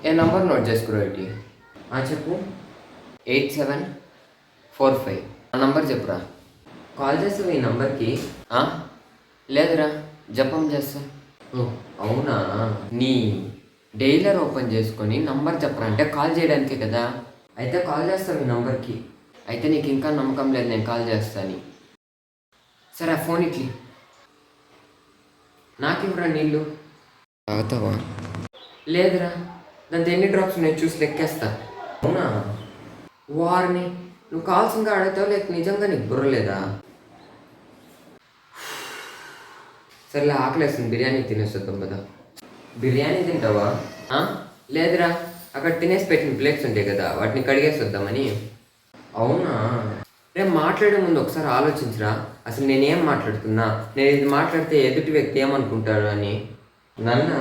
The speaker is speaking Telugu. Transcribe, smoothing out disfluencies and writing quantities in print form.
ఏ నంబర్ నోట్ చేసుకురా ఇటీ. చెప్పు. 8745. ఆ నంబర్ చెప్పురా. కాల్ చేస్తావు ఈ నంబర్కి? లేదురా, జపం చేస్తా. ఓ అవునా, నీ డైలర్ ఓపెన్ చేసుకొని నంబర్ చెప్పరా అంటే కాల్ చేయడానికే కదా. అయితే కాల్ చేస్తావు ఈ నంబర్కి. అయితే నీకు ఇంకా నమ్మకం లేదు నేను కాల్ చేస్తాను. సరే ఆ ఫోన్ ఇట్లి. నాకు ఇవ్వరా నీళ్ళు. తాగుతావా? లేదురా, దాంతో ఎన్ని డ్రాప్స్ నేను చూసి లెక్కేస్తా. అవునా, వారిని నువ్వు కావాల్సిందిగా అడుగుతావు లేక నిజంగా నీకు బుర్రలేదా? సరేలే, ఆకలేస్తుంది, బిర్యానీ తినేసేద్దాం కదా. బిర్యానీ తింటావా? లేదురా, అక్కడ తినేసి పెట్టిన ప్లేట్స్ ఉంటాయి కదా వాటిని కడిగేసి వద్దామని. అవునా, రేపు మాట్లాడే ముందు ఒకసారి ఆలోచించరా. అసలు నేనేం మాట్లాడుతున్నా, నేను ఇది మాట్లాడితే ఎదుటి వ్యక్తి ఏమనుకుంటాడు అని. నన్ను